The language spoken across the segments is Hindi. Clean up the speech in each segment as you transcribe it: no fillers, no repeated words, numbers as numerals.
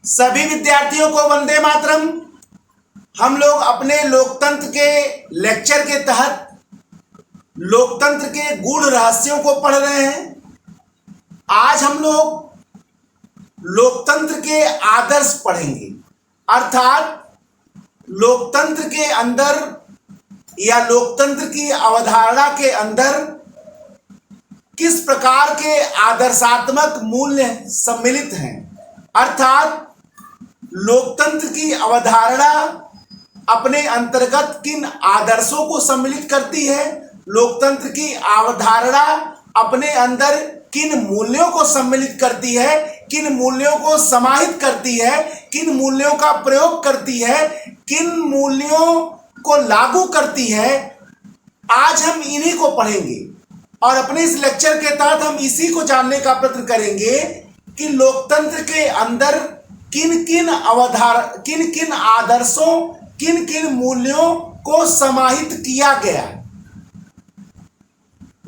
सभी विद्यार्थियों को वंदे मातरम। हम लोग अपने लोकतंत्र के लेक्चर के तहत लोकतंत्र के गूढ़ रहस्यों को पढ़ रहे हैं। आज हम लोग लोकतंत्र के आदर्श पढ़ेंगे, अर्थात लोकतंत्र के अंदर या लोकतंत्र की अवधारणा के अंदर किस प्रकार के आदर्शात्मक मूल्य सम्मिलित हैं, अर्थात लोकतंत्र की अवधारणा अपने अंतर्गत किन आदर्शों को सम्मिलित करती है, लोकतंत्र की अवधारणा अपने अंदर किन मूल्यों को सम्मिलित करती है, किन मूल्यों को समाहित करती है, किन मूल्यों का प्रयोग करती है, किन मूल्यों को लागू करती है। आज हम इन्हीं को पढ़ेंगे और अपने इस लेक्चर के तहत हम इसी को जानने का प्रयत्न करेंगे कि लोकतंत्र के अंदर किन किन आदर्शों, किन किन मूल्यों को समाहित किया गया।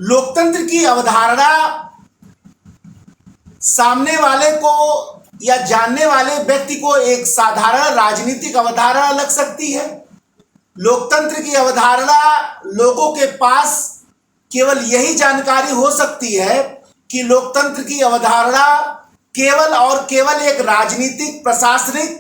लोकतंत्र की अवधारणा सामने वाले को या जानने वाले व्यक्ति को एक साधारण राजनीतिक अवधारणा लग सकती है। लोकतंत्र की अवधारणा लोगों के पास केवल यही जानकारी हो सकती है कि लोकतंत्र की अवधारणा केवल और केवल एक राजनीतिक प्रशासनिक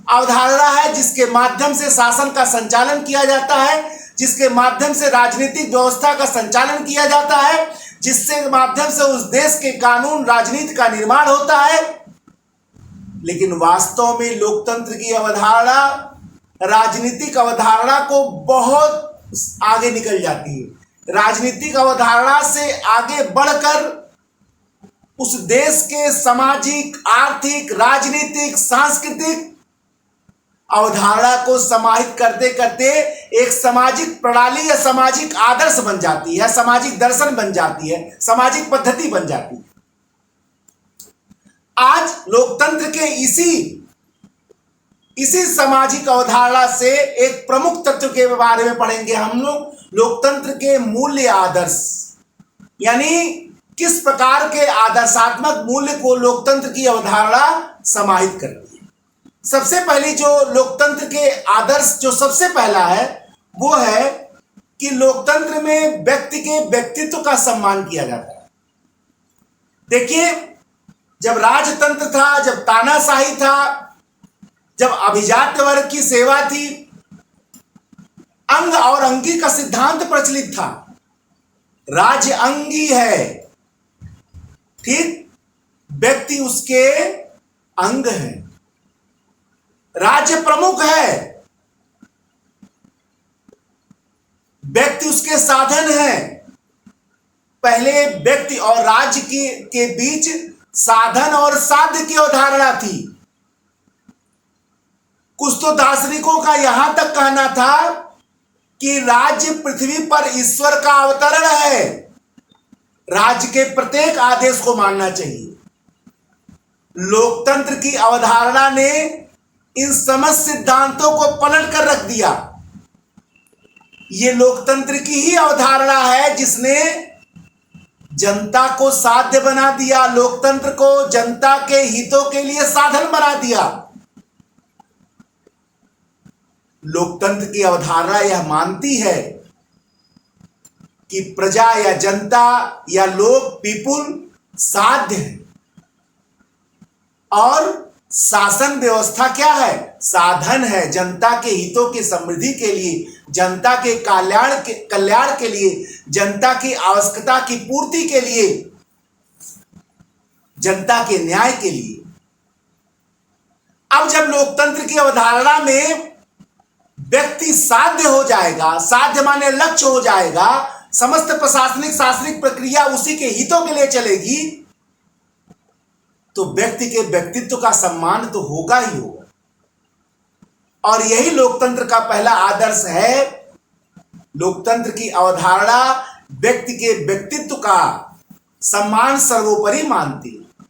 अवधारणा है, जिसके माध्यम से शासन का संचालन किया जाता है, जिसके माध्यम से राजनीतिक व्यवस्था का संचालन किया जाता है, जिसके माध्यम से उस देश के कानून राजनीति का निर्माण होता है। लेकिन वास्तव में लोकतंत्र की अवधारणा राजनीतिक अवधारणा को बहुत आगे निकल जाती है। राजनीतिक अवधारणा से आगे बढ़कर उस देश के सामाजिक, आर्थिक, राजनीतिक, सांस्कृतिक अवधारणा को समाहित करते करते एक सामाजिक प्रणाली या सामाजिक आदर्श बन जाती है, सामाजिक दर्शन बन जाती है, सामाजिक पद्धति बन जाती है। आज लोकतंत्र के इसी सामाजिक अवधारणा से एक प्रमुख तत्व के बारे में पढ़ेंगे हम लोग, लोकतंत्र के मूल्य आदर्श, यानी किस प्रकार के आदर्शात्मक मूल्य को लोकतंत्र की अवधारणा समाहित करती है। सबसे पहली जो लोकतंत्र के आदर्श जो सबसे पहला है वो है कि लोकतंत्र में व्यक्ति के व्यक्तित्व का सम्मान किया जाता है। देखिए, जब राजतंत्र था, जब तानाशाही था, जब अभिजात वर्ग की सेवा थी, अंग और अंगी का सिद्धांत प्रचलित था। राज्य अंगी है, ठीक, व्यक्ति उसके अंग है। राज्य प्रमुख है, व्यक्ति उसके साधन है। पहले व्यक्ति और राज्य के बीच साधन और साध्य की अवधारणा थी। कुछ तो दार्शनिकों का यहां तक कहना था कि राज्य पृथ्वी पर ईश्वर का अवतरण है, राज्य के प्रत्येक आदेश को मानना चाहिए। लोकतंत्र की अवधारणा ने इन समस्त सिद्धांतों को पलट कर रख दिया। ये लोकतंत्र की ही अवधारणा है जिसने जनता को साध्य बना दिया, लोकतंत्र को जनता के हितों के लिए साधन बना दिया। लोकतंत्र की अवधारणा यह मानती है कि प्रजा या जनता या लोग, पीपुल साध्य है और शासन व्यवस्था क्या है, साधन है। जनता के हितों की समृद्धि के लिए, जनता के कल्याण के लिए, जनता की आवश्यकता की पूर्ति के लिए, जनता के न्याय के लिए। अब जब लोकतंत्र की अवधारणा में व्यक्ति साध्य हो जाएगा, साध्य माने लक्ष्य हो जाएगा, समस्त प्रशासनिक शासनिक प्रक्रिया उसी के हितों के लिए चलेगी, तो व्यक्ति के व्यक्तित्व का सम्मान तो होगा ही होगा। और यही लोकतंत्र का पहला आदर्श है। लोकतंत्र की अवधारणा व्यक्ति के व्यक्तित्व का सम्मान सर्वोपरि मानती है।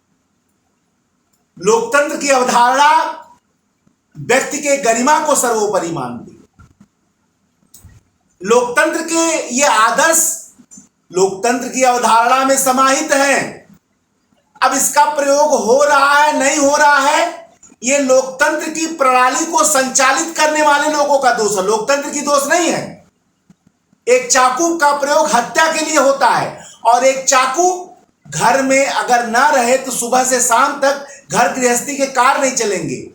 लोकतंत्र की अवधारणा व्यक्ति के गरिमा को सर्वोपरि मानती है। लोकतंत्र के ये आदर्श लोकतंत्र की अवधारणा में समाहित हैं। अब इसका प्रयोग हो रहा है, नहीं हो रहा है, ये लोकतंत्र की प्रणाली को संचालित करने वाले लोगों का दोष है, लोकतंत्र की दोष नहीं है। एक चाकू का प्रयोग हत्या के लिए होता है, और एक चाकू घर में अगर ना रहे तो सुबह से शाम तक घर गृहस्थी के कार्य नहीं चलेंगे।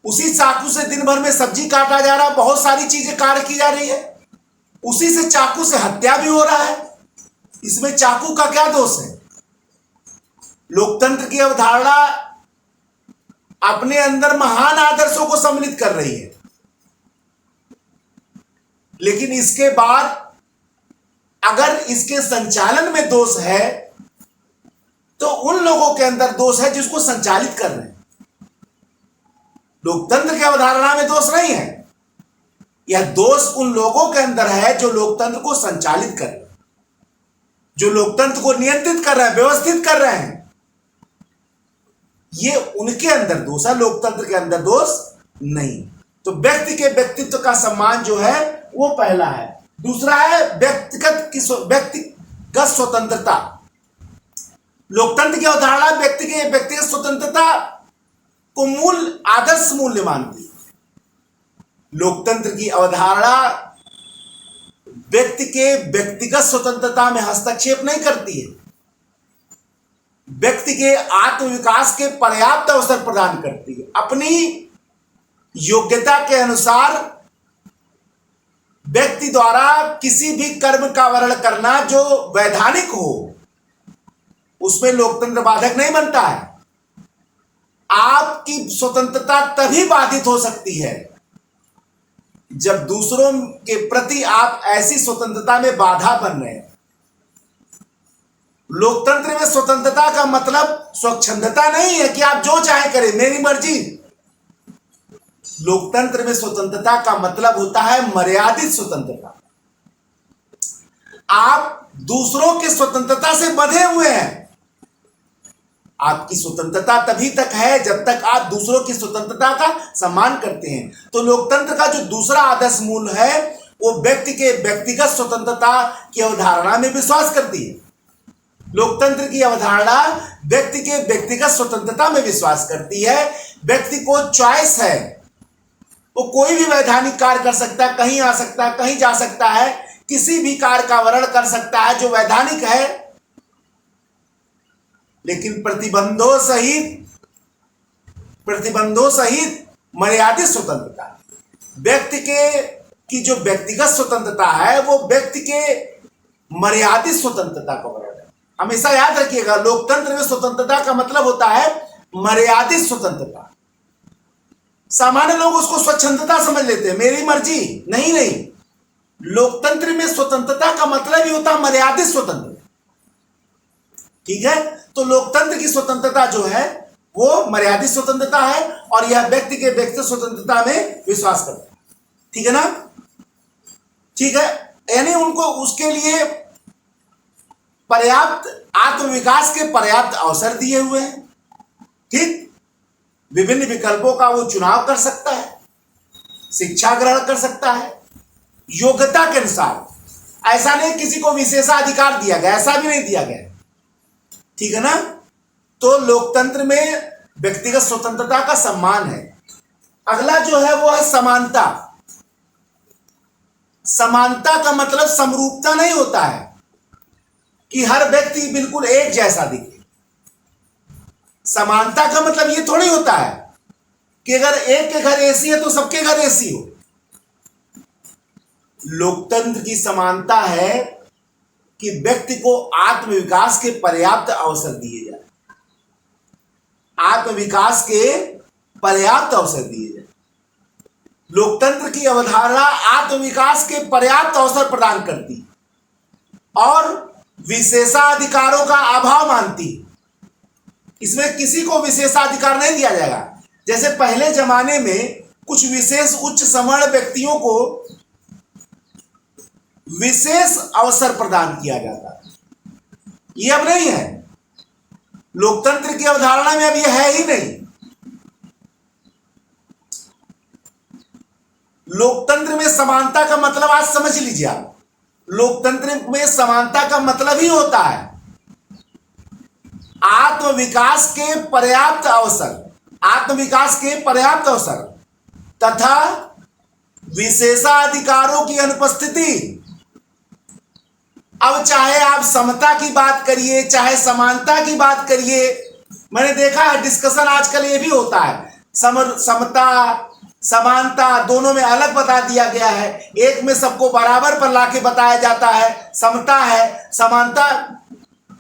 उसी चाकू से दिन भर में सब्जी काटा जा रहा है, बहुत सारी चीजें कार्य की जा रही है, उसी से चाकू से हत्या भी हो रहा है। इसमें चाकू का क्या दोष है? लोकतंत्र की अवधारणा अपने अंदर महान आदर्शों को सम्मिलित कर रही है, लेकिन इसके बाद अगर इसके संचालन में दोष है तो उन लोगों के अंदर दोष है जिसको संचालित कर रहे हैं। लोकतंत्र की अवधारणा में दोष नहीं है, यह दोष उन लोगों के अंदर है जो लोकतंत्र को संचालित कर रहे हैं, जो लोकतंत्र को नियंत्रित कर रहे हैं, व्यवस्थित कर रहे हैं। ये उनके अंदर दोष है, लोकतंत्र के अंदर दोष नहीं। तो व्यक्ति के व्यक्तित्व का सम्मान जो है वो पहला है। दूसरा है व्यक्तिगत स्वतंत्रता। लोकतंत्र की अवधारणा व्यक्तिगत स्वतंत्रता को मूल आदर्श मूल्य मानती है। लोकतंत्र की अवधारणा व्यक्ति के व्यक्तिगत स्वतंत्रता में हस्तक्षेप नहीं करती है, व्यक्ति के आत्मविकास के पर्याप्त अवसर प्रदान करती है। अपनी योग्यता के अनुसार व्यक्ति द्वारा किसी भी कर्म का वर्ण करना जो वैधानिक हो, उसमें लोकतंत्र बाधक नहीं बनता है। आपकी स्वतंत्रता तभी बाधित हो सकती है जब दूसरों के प्रति आप ऐसी स्वतंत्रता में बाधा बन रहे हैं। लोकतंत्र में स्वतंत्रता का मतलब स्वच्छंदता नहीं है कि आप जो चाहे करें, मेरी मर्जी। लोकतंत्र में स्वतंत्रता का मतलब होता है मर्यादित स्वतंत्रता। आप दूसरों की स्वतंत्रता से बंधे हुए हैं। आपकी स्वतंत्रता तभी तक है जब तक आप दूसरों की स्वतंत्रता का सम्मान करते हैं। तो लोकतंत्र का जो दूसरा आदर्श मूल है वो व्यक्ति के व्यक्तिगत स्वतंत्रता की अवधारणा में विश्वास करती है। लोकतंत्र की अवधारणा व्यक्ति के व्यक्तिगत स्वतंत्रता में विश्वास करती है। व्यक्ति को चॉइस है, वो कोई भी वैधानिक कार्य कर सकता है, कहीं आ सकता है, कहीं जा सकता है, किसी भी कार्य का वर्ण कर सकता है जो वैधानिक है, लेकिन प्रतिबंधों सहित मर्यादित स्वतंत्रता। व्यक्ति की जो व्यक्तिगत स्वतंत्रता है वो व्यक्ति के मर्यादित स्वतंत्रता का वर्ण है। हमेशा याद रखिएगा, लोकतंत्र में स्वतंत्रता का मतलब होता है मर्यादित स्वतंत्रता। सामान्य लोग उसको स्वच्छंदता समझ लेते हैं, मेरी मर्जी। नहीं, लोकतंत्र में स्वतंत्रता का मतलब ही होता है मर्यादित स्वतंत्रता। ठीक है, तो लोकतंत्र की स्वतंत्रता जो है वो मर्यादित स्वतंत्रता है और यह व्यक्ति के व्यक्तिगत स्वतंत्रता में विश्वास करता है। ठीक है ना? ठीक है, यानी उनको उसके लिए पर्याप्त आत्मविकास के पर्याप्त अवसर दिए हुए हैं। ठीक, विभिन्न विकल्पों का वो चुनाव कर सकता है, शिक्षा ग्रहण कर सकता है योग्यता के अनुसार। ऐसा नहीं किसी को विशेषाधिकार दिया गया, ऐसा भी नहीं दिया गया। ठीक है ना? तो लोकतंत्र में व्यक्तिगत स्वतंत्रता का सम्मान है। अगला जो है वो है समानता। समानता का मतलब समरूपता नहीं होता है कि हर व्यक्ति बिल्कुल एक जैसा दिखे। समानता का मतलब ये थोड़ी होता है कि अगर एक के घर एसी है तो सबके घर एसी हो। लोकतंत्र की समानता है कि व्यक्ति को आत्मविकास के पर्याप्त अवसर दिए जाए, आत्मविकास के पर्याप्त अवसर दिए जाए। लोकतंत्र की अवधारणा आत्मविकास के पर्याप्त अवसर प्रदान करती और विशेषाधिकारों का अभाव मानती। इसमें किसी को विशेषाधिकार नहीं दिया जाएगा। जैसे पहले जमाने में कुछ विशेष उच्च सवर्ण व्यक्तियों को विशेष अवसर प्रदान किया जाता है, ये अब नहीं है। लोकतंत्र की अवधारणा में अब ये है ही नहीं। लोकतंत्र में समानता का मतलब आज समझ लीजिए आप, लोकतंत्र में समानता का मतलब ही होता है आत्मविकास के पर्याप्त अवसर। आत्मविकास के पर्याप्त अवसर तथा विशेषाधिकारों की अनुपस्थिति। अब चाहे आप समता की बात करिए, चाहे समानता की बात करिए, मैंने देखा है डिस्कशन आजकल ये भी होता है, समता समानता दोनों में अलग बता दिया गया है, एक में सबको बराबर पर लाके बताया जाता है, समता है समानता।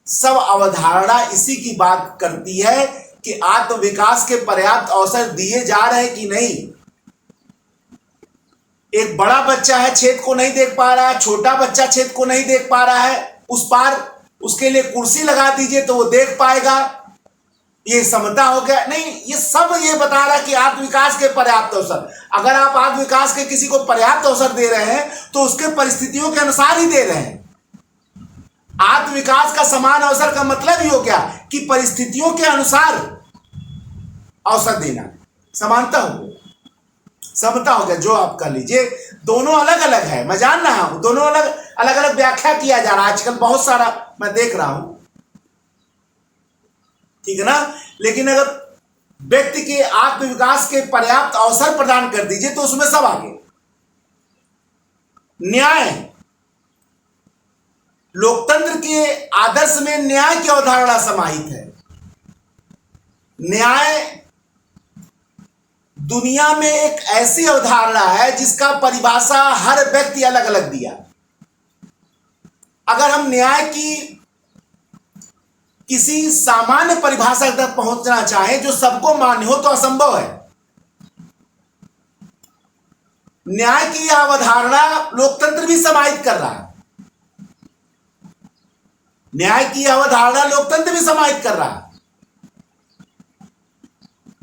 सब अवधारणा इसी की बात करती है कि आत्मविकास के पर्याप्त अवसर दिए जा रहे हैं कि नहीं। एक बड़ा बच्चा है, छेद को नहीं देख पा रहा है, छोटा बच्चा छेद को नहीं देख पा रहा है, उस पार उसके लिए कुर्सी लगा दीजिए तो वो देख पाएगा, ये समता हो गया? नहीं, ये सब ये बता रहा है कि आत्मविकास के पर्याप्त अवसर। अगर आप आत्मविकास के किसी को पर्याप्त अवसर दे रहे हैं तो उसके परिस्थितियों के अनुसार ही दे रहे हैं। आत्मविकास का समान अवसर का मतलब ही हो गया कि परिस्थितियों के अनुसार अवसर देना, समानता हो गया, समता हो गया, जो आप कर लीजिए। दोनों अलग अलग है, मैं जान रहा हूं, दोनों अलग अलग व्याख्या किया जा रहा है आजकल, बहुत सारा मैं देख रहा हूं, ठीक है ना। लेकिन अगर व्यक्ति के आत्मविकास के पर्याप्त अवसर प्रदान कर दीजिए तो उसमें सब आगे। न्याय, लोकतंत्र के आदर्श में न्याय की अवधारणा समाहित है। न्याय दुनिया में एक ऐसी अवधारणा है जिसका परिभाषा हर व्यक्ति अलग अलग दिया। अगर हम न्याय की किसी सामान्य परिभाषा तक पहुंचना चाहें जो सबको मान्य हो तो असंभव है। न्याय की यह अवधारणा लोकतंत्र भी समाहित कर रहा है। न्याय की यह अवधारणा लोकतंत्र भी समाहित कर रहा है,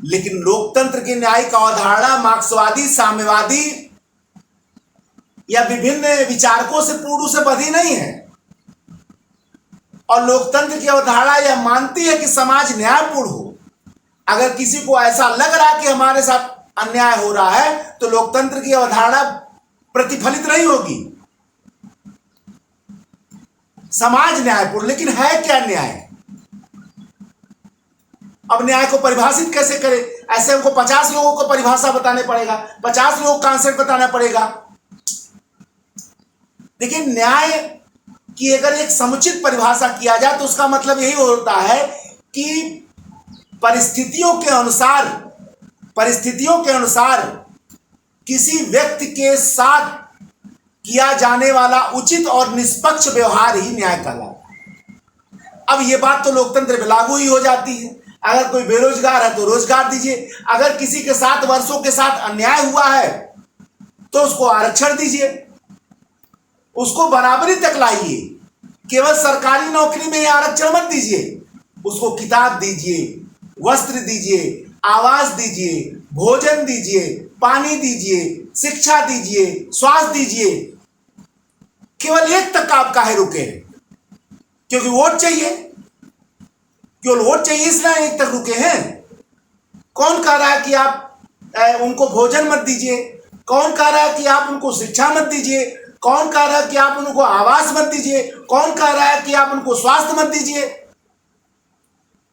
लेकिन लोकतंत्र की न्यायिक अवधारणा मार्क्सवादी, साम्यवादी या विभिन्न विचारकों से पूर्ण रूप से बधी नहीं है। और लोकतंत्र की अवधारणा यह मानती है कि समाज न्यायपूर्ण हो। अगर किसी को ऐसा लग रहा है कि हमारे साथ अन्याय हो रहा है तो लोकतंत्र की अवधारणा प्रतिफलित नहीं होगी। समाज न्यायपूर्ण, लेकिन है क्या न्याय? अब न्याय को परिभाषित कैसे करें? ऐसे हमको 50 लोगों को परिभाषा बताने पड़ेगा, 50 लोगों का कॉन्सेप्ट बताना पड़ेगा। देखिए, न्याय की अगर एक समुचित परिभाषा किया जाए तो उसका मतलब यही होता है कि परिस्थितियों के अनुसार किसी व्यक्ति के साथ किया जाने वाला उचित और निष्पक्ष व्यवहार ही न्याय कहलाता है। अब ये बात तो लोकतंत्र में लागू ही हो जाती है। अगर कोई बेरोजगार है तो रोजगार दीजिए, अगर किसी के साथ वर्षों के साथ अन्याय हुआ है तो उसको आरक्षण दीजिए, उसको बराबरी तक लाइए। केवल सरकारी नौकरी में आरक्षण मत दीजिए, उसको किताब दीजिए, वस्त्र दीजिए, आवास दीजिए, भोजन दीजिए, पानी दीजिए, शिक्षा दीजिए, स्वास्थ्य दीजिए। केवल एक तक आप काहे रुके हैं? क्योंकि वोट चाहिए, केवल वोट चाहिए इसलिए एक तक रुके हैं। कौन कह रहा है कि आप उनको भोजन मत दीजिए? कौन कह रहा है कि आप उनको शिक्षा मत दीजिए? कौन कह रहा है कि आप उनको आवास मत दीजिए? कौन कह रहा है कि आप उनको स्वास्थ्य मत दीजिए?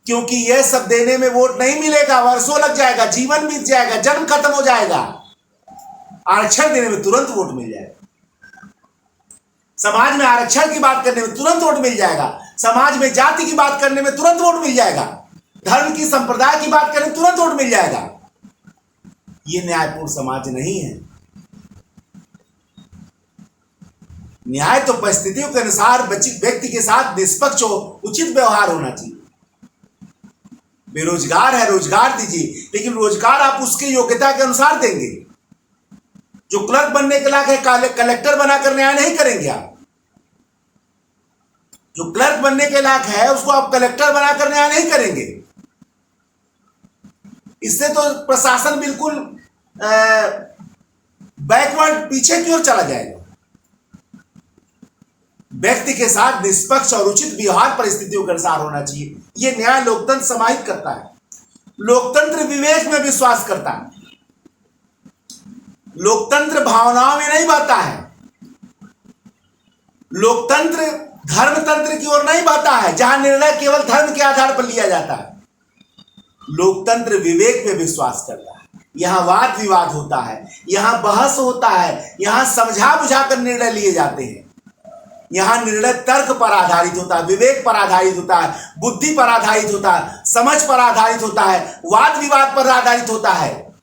क्योंकि यह सब देने में वोट नहीं मिलेगा, वर्षों लग जाएगा, जीवन बीत जाएगा, जन्म खत्म हो जाएगा। आरक्षण देने में तुरंत वोट मिल जाएगा। समाज में आरक्षण की बात करने में तुरंत वोट मिल जाएगा। समाज में जाति की बात करने में तुरंत वोट मिल जाएगा। धर्म की, संप्रदाय की बात करने में तुरंत वोट मिल जाएगा। ये न्यायपूर्ण समाज नहीं है। न्याय तो परिस्थितियों के अनुसार व्यक्ति के साथ निष्पक्ष हो, उचित व्यवहार होना चाहिए। बेरोजगार है, रोजगार दीजिए, लेकिन रोजगार आप उसके योग्यता के अनुसार देंगे। जो क्लर्क बनने के लायक है, कलेक्टर बनाकर न्याय नहीं करेंगे आप। जो क्लर्क बनने के लायक है उसको आप कलेक्टर बनाकर न्याय नहीं करेंगे। इससे तो प्रशासन बिल्कुल बैकवर्ड, पीछे की ओर चला जाएगा। व्यक्ति के साथ निष्पक्ष और उचित व्यवहार परिस्थितियों के अनुसार होना चाहिए। यह न्याय लोकतंत्र समाहित करता है। लोकतंत्र विवेक में विश्वास करता है। लोकतंत्र भावनाओं में नहीं बहता है। लोकतंत्र धर्मतंत्र की ओर नहीं बहता है, जहां निर्णय केवल धर्म के आधार पर लिया जाता है। लोकतंत्र विवेक पे विश्वास करता है। यहाँ वाद विवाद होता है, यहाँ बहस होता है, यहाँ समझा बुझा कर निर्णय लिए जाते हैं। यहाँ निर्णय तर्क पर आधारित होता है, विवेक पर आधारित होता है, बुद्धि पर आधारित होता है, समझ पर आधारित होता है, वाद विवाद पर आधारित होता है।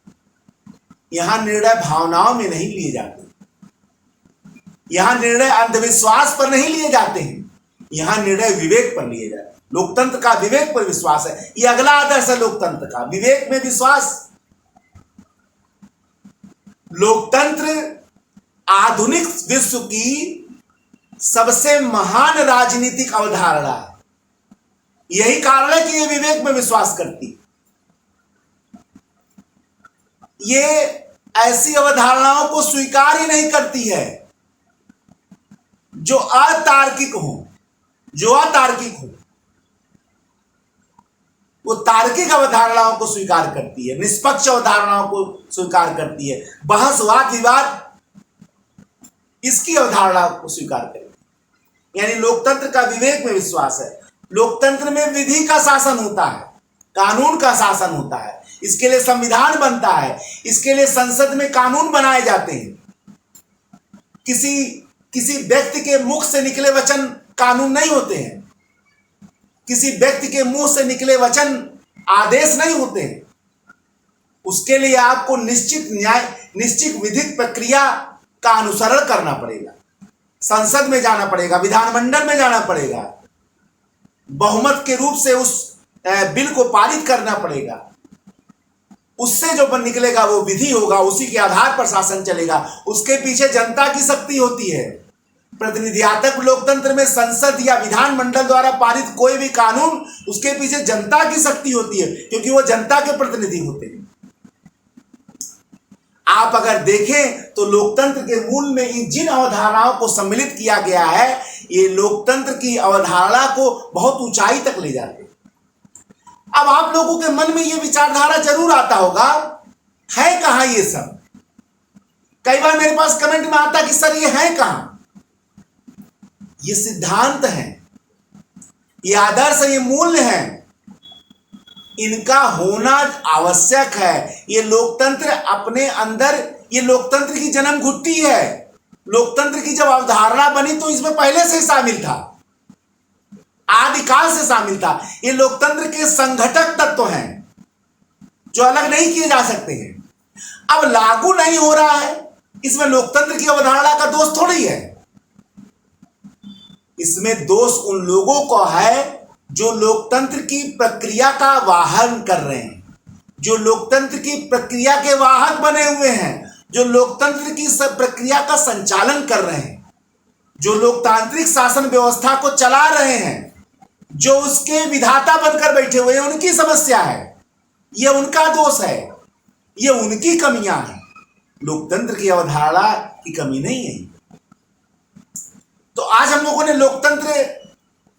यहाँ निर्णय भावनाओं में नहीं लिए जाते, यहाँ निर्णय अंधविश्वास पर नहीं लिए जाते हैं, यहाँ निर्णय विवेक पर लिए जाते हैं। लोकतंत्र का विवेक पर विश्वास है। ये अगला आदर्श है लोकतंत्र का, विवेक में विश्वास। लोकतंत्र आधुनिक विश्व की सबसे महान राजनीतिक अवधारणा है। यही कारण है कि ये विवेक में विश्वास करती। ये ऐसी अवधारणाओं को स्वीकार ही नहीं करती है जो अतार्किक हो, वो तार्किक अवधारणाओं को स्वीकार करती है, निष्पक्ष अवधारणाओं को स्वीकार करती है, बहस वाद विवाद इसकी अवधारणा को स्वीकार करती है। यानी लोकतंत्र का विवेक में विश्वास है। लोकतंत्र में विधि का शासन होता है, कानून का शासन होता है, इसके लिए संविधान बनता है, इसके लिए संसद में कानून बनाए जाते हैं। किसी व्यक्ति के मुख से निकले वचन कानून नहीं होते हैं, किसी व्यक्ति के मुंह से निकले वचन आदेश नहीं होते हैं। उसके लिए आपको निश्चित विधिक प्रक्रिया का अनुसरण करना पड़ेगा, संसद में जाना पड़ेगा, विधानमंडल में जाना पड़ेगा, बहुमत के रूप से उस बिल को पारित करना पड़ेगा। उससे जो निकलेगा वो विधि होगा, उसी के आधार पर शासन चलेगा। उसके पीछे जनता की शक्ति होती है। प्रतिनिधित्व लोकतंत्र में संसद या विधानमंडल द्वारा पारित कोई भी कानून, उसके पीछे जनता की शक्ति होती है, क्योंकि वो जनता के प्रतिनिधि होते हैं। आप अगर देखें तो लोकतंत्र के मूल में इन जिन अवधारणाओं को सम्मिलित किया गया है, ये लोकतंत्र की अवधारणा को बहुत ऊंचाई तक ले जाते हैं। अब आप लोगों के मन में ये विचारधारा जरूर आता होगा, है कहां ये सब? कई बार मेरे पास कमेंट में आता कि सर ये है कहां? ये सिद्धांत है, ये आदर्श है, ये मूल्य है, इनका होना आवश्यक है। ये लोकतंत्र अपने अंदर, ये लोकतंत्र की जन्म घुट्टी है। लोकतंत्र की जब अवधारणा बनी तो इसमें पहले से ही शामिल था, आदिकाल से शामिल था। ये लोकतंत्र के संघटक तत्व हैं जो अलग नहीं किए जा सकते हैं। अब लागू नहीं हो रहा है, इसमें लोकतंत्र की अवधारणा का दोष थोड़ी है। इसमें दोष उन लोगों को है जो लोकतंत्र की प्रक्रिया का वाहन कर रहे हैं, जो लोकतंत्र की प्रक्रिया के वाहक बने हुए हैं, जो लोकतंत्र की सब प्रक्रिया का संचालन कर रहे हैं, जो लोकतांत्रिक शासन व्यवस्था को चला रहे हैं, जो उसके विधाता बनकर बैठे हुए हैं। उनकी समस्या है, यह उनका दोष है, यह उनकी कमियां हैं। लोकतंत्र की अवधारणा की कमी नहीं है। तो आज हम लोगों ने लोकतंत्र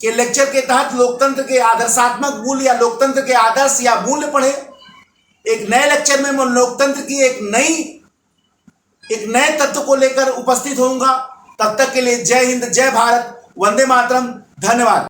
के लेक्चर के तहत लोकतंत्र के आदर्शात्मक मूल्य या लोकतंत्र के आदर्श या मूल्य पढ़े। एक नए लेक्चर में मैं लोकतंत्र की एक नए तत्व को लेकर उपस्थित होऊंगा। तब तक के लिए जय हिंद, जय भारत, वंदे मातरम, धन्यवाद।